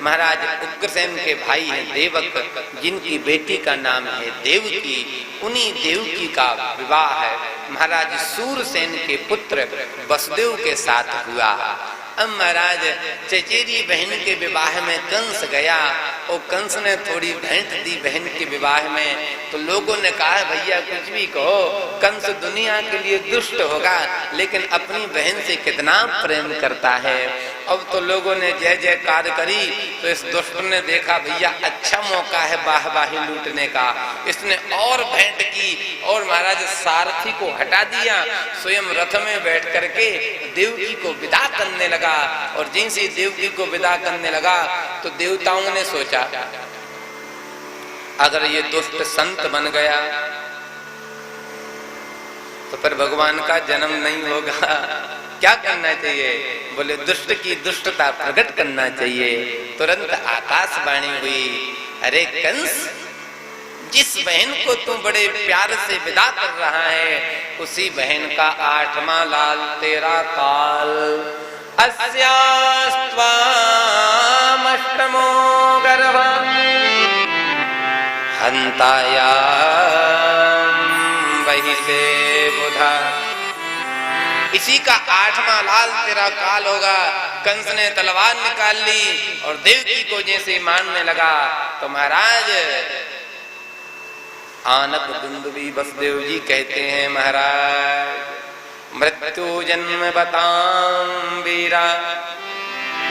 महाराज उग्रसेन के भाई हैं देवक, जिनकी बेटी का नाम है देवकी। उन्हीं देवकी का विवाह है महाराज सूरसेन के पुत्र वसुदेव के साथ हुआ। अब महाराज चचेरी बहन के विवाह में कंस गया और कंस ने थोड़ी भेंट दी बहन के विवाह में, तो लोगों ने कहा भैया कुछ भी कहो, कंस दुनिया के लिए दुष्ट होगा लेकिन अपनी बहन से कितना प्रेम करता है। अब तो लोगों ने जय जयकार करी, तो इस दुष्ट ने देखा भैया अच्छा मौका है वाहवाही लूटने का, इसने और भेंट की और महाराज सारथी को हटा दिया, स्वयं रथ में बैठ करके देवकी को विदा करने लगा। और जैसे देवकी को विदा करने लगा तो देवताओं ने सोचा अगर ये दुष्ट संत बन गया तो फिर भगवान का जन्म नहीं होगा, क्या करना चाहिए? बोले दुष्ट की दुष्टता प्रकट करना चाहिए। तुरंत आकाशवाणी हुई, अरे कंस, जिस बहन को तू बड़े प्यार से विदा कर रहा है उसी बहन का 8वां लाल तेरा काल। अस्यास्त्वामष्टमो गर्भं हन्ताया वही से बुधा। इसी का 8वां लाल तेरा काल होगा। कंस ने तलवार निकाल ली और देवकी को जैसे मारने लगा तो महाराज आनप दुंदुभी वसुदेव जी कहते हैं, महाराज मृत्यु जन्म बतां वीरा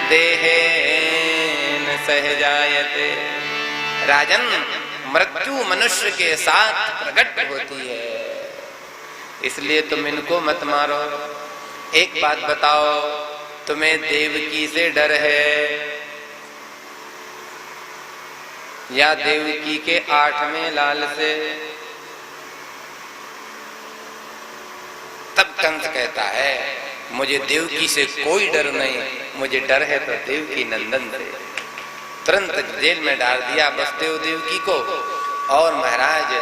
देहेन सहजायते। राजन, मृत्यु मनुष्य के साथ प्रकट होती है, इसलिए तुम इनको मत मारो। एक बात बताओ, तुम्हें देवकी से डर है या देवकी के 8वें लाल से? तब कंस कहता है मुझे देवकी से कोई डर नहीं, मुझे डर है तो देवकी नंदन से। तुरंत जेल में डाल दिया वसुदेव देवकी को और महाराज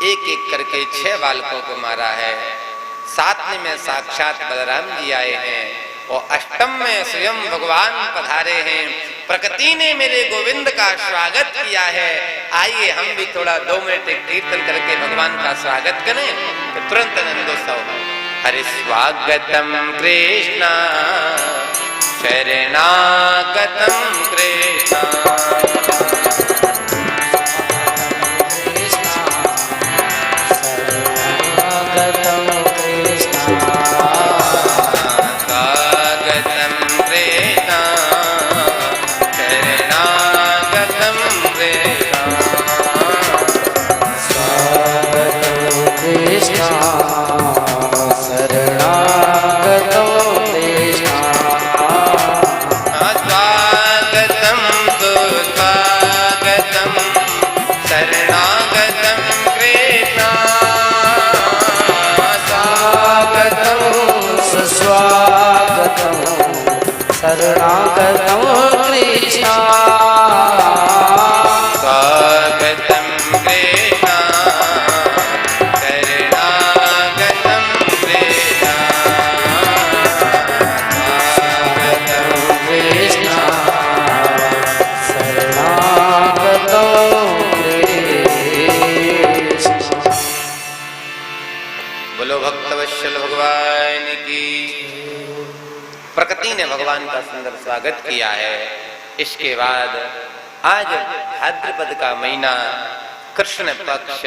एक एक करके 6 बालकों को मारा है। 7वें में साक्षात बलराम जी आए हैं और 8म में स्वयं भगवान पधारे हैं। प्रकृति ने मेरे गोविंद का स्वागत किया है। आइए हम भी थोड़ा 2 मिनट कीर्तन करके भगवान का स्वागत करें तो तुरंत आनंदोत्सव। हरि स्वागतम कृष्णा शरणागतम कृष्णा शरणागतम कृष्णा स्वागतम कृष्णा शरणागतम कृष्णा स्वागतम कृष्णा शरणागतम कृष्णा। बोलो भक्तवत्सल भगवान की। प्रकृति ने भगवान का सुंदर स्वागत किया है। इसके बाद आज भाद्रपद का महीना, कृष्ण पक्ष,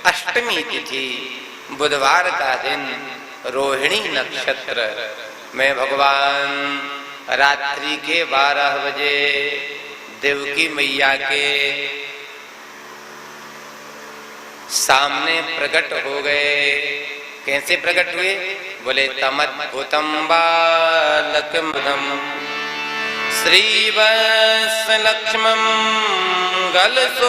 अष्टमी तिथि, बुधवार का दिन, रोहिणी नक्षत्र में भगवान रात्रि के 12 बजे देवकी मैया के सामने प्रकट हो गए। कैसे प्रकट हुए? बोले तमद्भुतम बालकम श्रीवत्सलक्ष्मं गलशोभकौस्तुम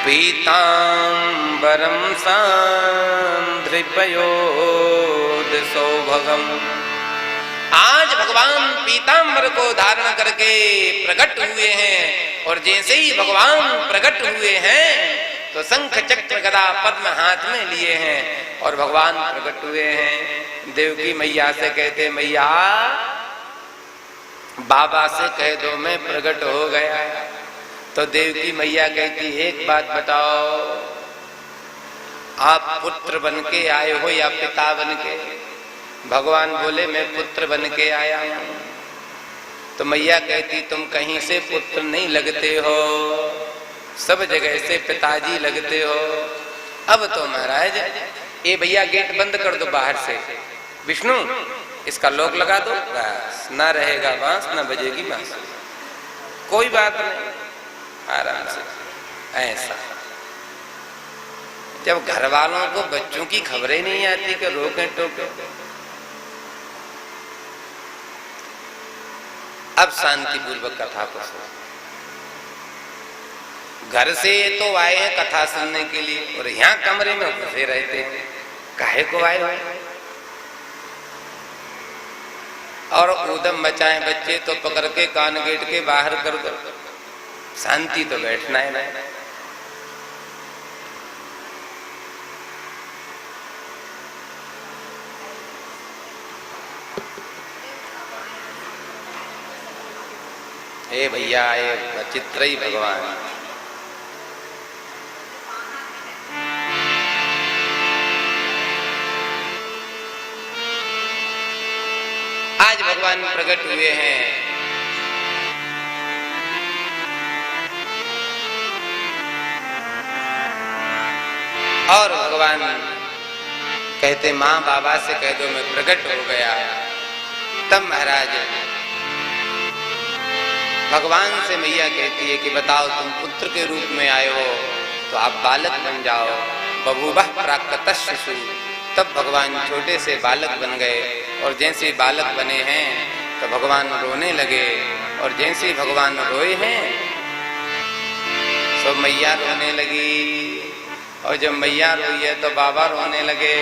पीतांबरं सांद्रिपयोदसौभगम्। आज भगवान पीतांबर को धारण करके प्रकट हुए हैं और जैसे ही भगवान प्रकट हुए हैं तो शंख चक्र गदा पद्म हाथ में लिए हैं और भगवान प्रकट हुए हैं। देवकी मैया से कहते मैया बाबा से कह दो मैं प्रकट हो गया। तो देवकी मैया कहती एक बात बताओ, आप पुत्र बन के आए हो या पिता बन के? भगवान बोले मैं पुत्र बन के आया हूं। तो मैया कहती तुम कहीं से पुत्र नहीं लगते हो, सब जगह से पिताजी लगते हो। अब तो महाराज ये भैया गेट बंद कर दो बाहर से, विष्णु इसका लॉक लगा दो, बस ना रहेगा बांस ना बजेगी बांस, कोई बात नहीं, आराम से। ऐसा जब घर वालों को बच्चों की खबरें नहीं आती कि रोके टोके। अब शांति पूर्वक कथा को सुनो। घर से तो आए हैं कथा सुनने के लिए और यहाँ कमरे में घुसे रहते हैं, काहे को आए हुए? और ऊधम मचाए बच्चे तो पकड़ के कान गेट के बाहर कर दो, शांति तो बैठना है ना। ए भैया ये विचित्र ही भगवान। आज भगवान प्रकट हुए हैं। और भगवान कहते माँ बाबा से कह दो मैं प्रकट हो गया। तब महाराज भगवान से मैया कहती है कि बताओ तुम पुत्र के रूप में आए हो तो आप बालक बन जाओ। बभूवः प्राकृतः शिशु। तब भगवान छोटे से बालक बन गए और जैसे बालक बने हैं तो भगवान रोने लगे और जैसे भगवान रोए हैं तो मैया रोने लगी और जब मैया रोई है तो बाबा रोने लगे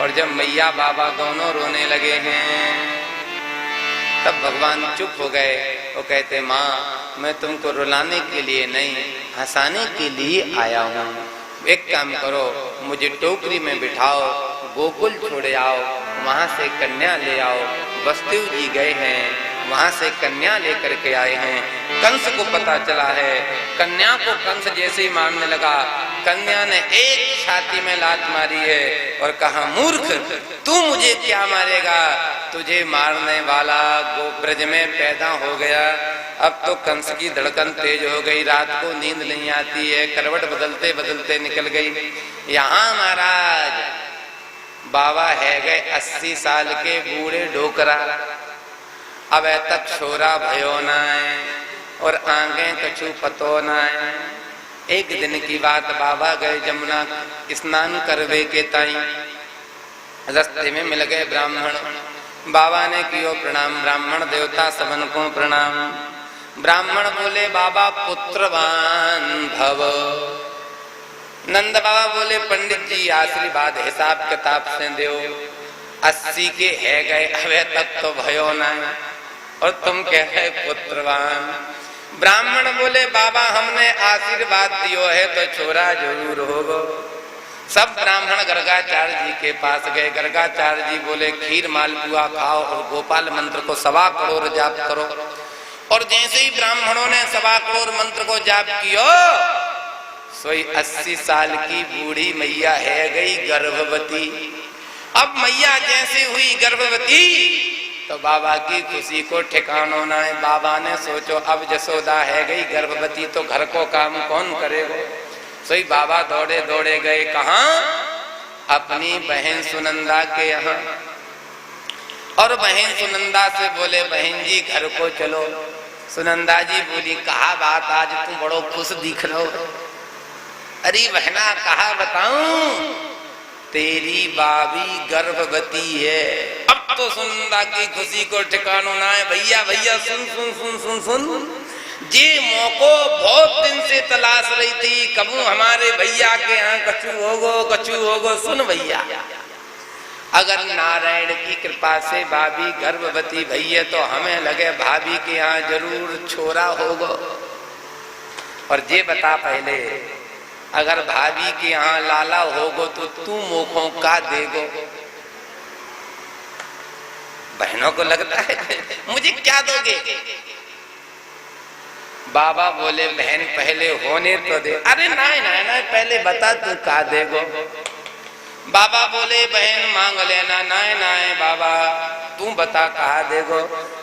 और जब मैया बाबा दोनों रोने लगे हैं तब भगवान चुप हो गए। वो कहते माँ मैं तुमको रुलाने के लिए नहीं हंसाने के लिए आया हूँ। एक काम करो मुझे टोकरी में बिठाओ, गोकुल छोड़े आओ, वहां से कन्या ले आओ। वसुदेव जी गए हैं वहां से कन्या लेकर के आए हैं। कंस को पता चला है, कन्या को कंस जैसे ही मारने लगा कन्या ने एक छाती में लात मारी है और कहा मूर्ख तू मुझे क्या मारेगा, तुझे मारने वाला गोब्रज में पैदा हो गया। अब तो कंस की धड़कन तेज हो गई, रात को नींद नहीं आती है, करवट बदलते बदलते निकल गई। यहाँ महाराज बाबा है गए 80 साल के बूढ़े डोकरा, अब तक छोरा भयो न है और आगे कछु पतो न है। एक दिन की बात, बाबा गए जमुना स्नान करवे के ताई, रास्ते में मिल गए ब्राह्मण। बाबा ने कियो प्रणाम, ब्राह्मण देवता सबन को प्रणाम। ब्राह्मण बोले बाबा पुत्रवान भव। नंद बाबा बोले पंडित जी आशीर्वाद हिसाब किताब से दो, 80 के है गए अबे तक तो भयो ना और तुम कह रहे पुत्रवान। ब्राह्मण बोले बाबा हमने आशीर्वाद दियो है तो छोरा जरूर होगो। सब ब्राह्मण गर्गाचार्य जी के पास गए। गर्गाचार्य जी बोले खीर मालपुआ खाओ और गोपाल मंत्र को 1.25 करोड़ जाप करो। और जैसे ही ब्राह्मणों ने 1.25 करोड़ मंत्र को जाप किया सोई 80 साल की बूढ़ी मैया है गई गर्भवती। अब मैया जैसे हुई गर्भवती तो बाबा की खुशी को ठिकाना ना है। बाबा ने सोचो अब जसोदा है गई गर्भवती तो घर को काम कौन करेगा। सोई बाबा दौड़े दौड़े गए कहाँ, अपनी बहन सुनंदा के यहाँ। और बहन सुनंदा से बोले बहन जी घर को चलो। सुनंदा जी बोली कहा बात, आज तुम बड़ो खुश दिख रहे हो। अरे बहना कहा बताऊं, तेरी बाबी गर्भवती है। अब तो सुनंदा की खुशी को ठिकाना ना है। भैया भैया सुन सुन सुन सुन सुन, जे मौको बहुत दिन से तलाश रही थी, कबू हमारे भैया के यहाँ कछु होगो। सुन भैया, अगर नारायण की कृपा से भाभी गर्भवती भैया तो हमें लगे भाभी के यहाँ जरूर छोरा होगो। और ये बता पहले, अगर भाभी के यहाँ लाला होगो तो तू मोखों का देगो। बहनों को लगता है मुझे क्या दोगे? बाबा बोले बहन पहले होने तो दे। अरे नाय नाय नाय पहले बता तू का देगो। बाबा बोले बहन मांग लेना। नाय नाय बाबा तू बता कहा देगो।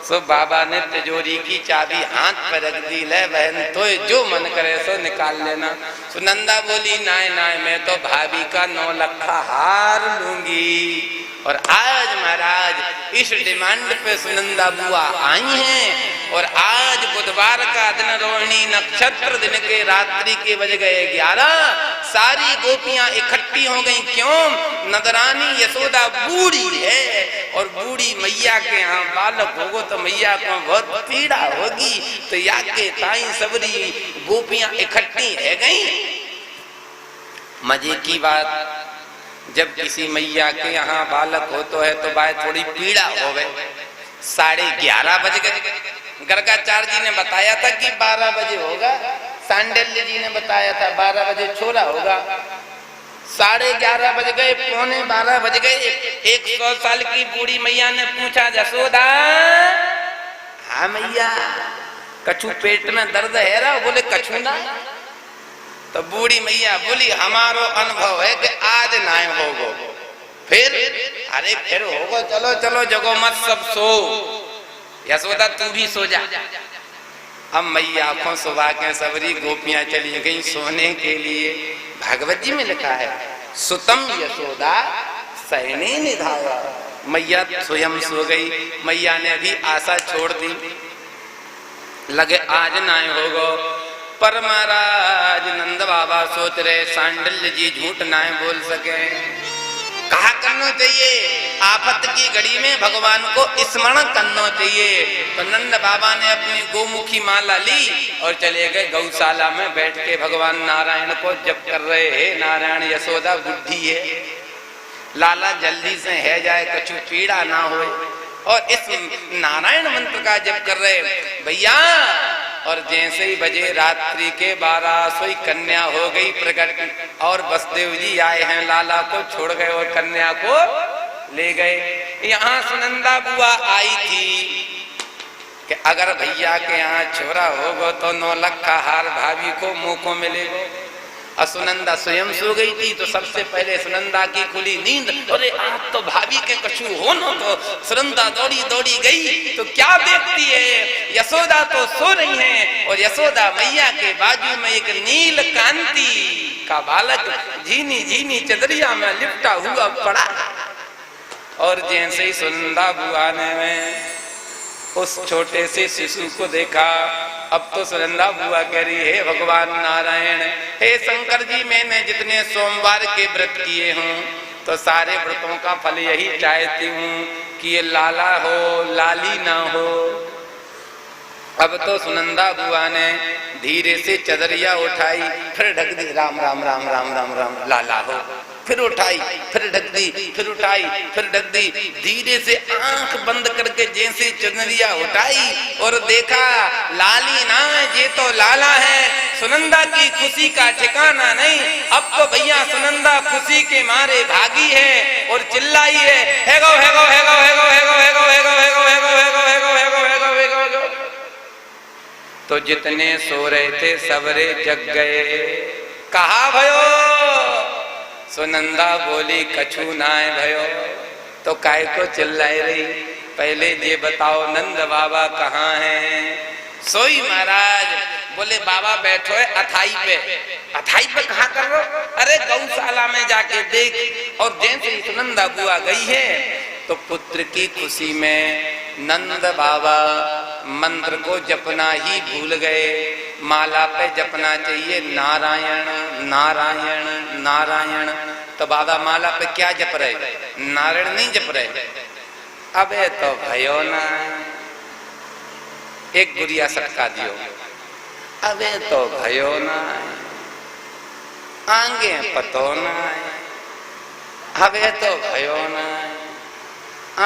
सो बाबा ने तिजोरी की चाबी हाथ पर रख दी। ले बहन तो जो मन करे सो निकाल लेना। सुनंदा बोली नाय नाय मैं तो भाभी का 9 लखा हार लूंगी। और आज महाराज इस डिमांड पे सुनंदा बुआ आई हैं। और आज बुधवार का दिन रोहिणी नक्षत्र दिन के रात्रि के बज गए 11। सारी गोपियां इकट्ठी हो गई। क्यों? नदरानी यशोदा बूढ़ी है और बूढ़ी मैया के यहाँ बालक होगो तो मैया को बहुत पीड़ा होगी। तो या के ताई सबरी गोपियां इकट्ठी है गई। मजे की बात जब किसी मैया के यहाँ बालक हो तो है तो भाई थोड़ी पीड़ा हो गए। 11:30 बज गए। गर्गाचार्य जी ने बताया था कि 12 बजे होगा। सांडिल्य जी ने बताया था 12 बजे छोरा होगा। 11:30 बज गए, 11:45 बज गए। 100 साल की बूढ़ी मैया ने पूछा यशोदा हाँ मैया कछु पेट में दर्द है रा? बोले कछु ना। तो बूढ़ी मैया बोली हमारो अनुभव है कि आज ना होगो। फिर अरे फिर होगो। चलो चलो जगो मत सब सो। यशोदा तू भी सो जा। अब मैया आंखों सुबह के सबरी गोपियां चली गई सोने के लिए। भागवत जी में लिखा है सुतम यशोदा सहने निधाया। मैया स्वयं सो गई। मैया ने भी आशा छोड़ दी। लगे आज ना होगो। पर महाराज नंद बाबा सोच रहे सांडिल्य जी झूठ ना बोल सके। कहा करना चाहिए आफत की घड़ी में भगवान को स्मरण करना चाहिए। तो नंद बाबा ने अपनी गोमुखी माला ली और चले गए गौशाला में बैठ के भगवान नारायण को जप कर रहे हैं। नारायण यशोदा बुद्धि है लाला जल्दी से है जाए कछु पीड़ा ना हो। और इस नारायण मंत्र का जप कर रहे भैया। और जैसे ही बजे रात्रि के 12 सोई कन्या हो गई प्रकट। और बसदेव जी आए हैं लाला को छोड़ गए और कन्या को ले गए। यहाँ सुनंदा बुआ आई थी कि अगर भैया के यहाँ छोरा होगा तो 9 लाख का हार भाभी को मुंह को मिलेगा। और सुनंदा स्वयं सो गई थी तो सबसे पहले सुनंदा की खुली नींद। अरे आज तो भाभी के कछु हो न। तो सुनंदा दौड़ी दौड़ी गई तो क्या देखती है यशोदा तो सो रही हैं। और यशोदा मैया के बाजू में एक नील कांति का बालक झीनी झीनी चदरिया में लिपटा हुआ पड़ा। और जैसे ही सुनंदा बुआ ने उस छोटे से शिशु को देखा। अब तो सुनंदा बुआ कह रही है भगवान नारायण हे शंकर जी मैंने जितने सोमवार के व्रत किए हूँ तो सारे व्रतों का फल यही चाहती हूँ कि ये लाला हो लाली ना हो। अब तो सुनंदा बुआ ने धीरे से चदरिया उठाई फिर ढक दी। राम राम राम राम राम राम लाला हो। फिर उठाई फिर ढक दी फिर उठाई फिर ढक दी। धीरे से आंख बंद करके जैसे चदरिया उठाई और देखा लाली ना ये तो लाला है। सुनंदा की खुशी का ठिकाना नहीं। अब तो भैया सुनंदा खुशी के मारे भागी है और चिल्लाई है हेगो हेगो हेगो हेगो हेगो हेगो हेगो हेगो हेगो हेगो हेगो हेगो हेगो हेगो हेगो। तो जितने सो रहे थे सबरे जग गए। कहा भयो? सुनंदा बोली कछु नाय भयो। तो काय को चिल्लाई रही? पहले ये बताओ नंद बाबा कहाँ हैं? सोई महाराज बोले बाबा बैठो है अथाई पे। अथाई पे कहाँ कर रहे हो? अरे गौशाला में जाके देख। और जैसे ही सुनंदा बुआ गई है तो पुत्र की खुशी में नंद बाबा मंत्र को जपना ही भूल गए। माला पे जपना चाहिए नारायण नारायण नारायण। तो बाबा माला पे क्या जप रहे? नारायण नहीं जप रहे। अबे तो भयो ना एक गुड़िया सटका दियो। अबे तो भयो ना आगे पतो ना। अबे तो भयो ना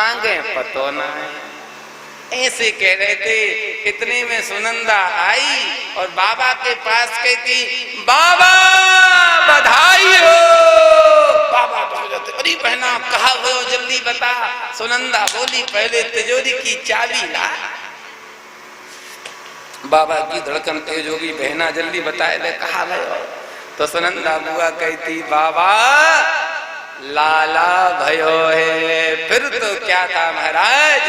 आगे पतो ना। ऐसे कह रहे थे। इतने में सुनंदा आई और बाबा के पास कहती बाबा बधाई हो बाबा तो हो जाते, अरे बहना कहा भयो जल्दी बता। सुनंदा बोली पहले तिजोरी की चाबी ला। बाबा की धड़कन तेज होगी, बहना जल्दी बताए ले कहा भयो। तो सुनंदा बुआ कहती बाबा लाला भयो है। फिर तो क्या था महाराज,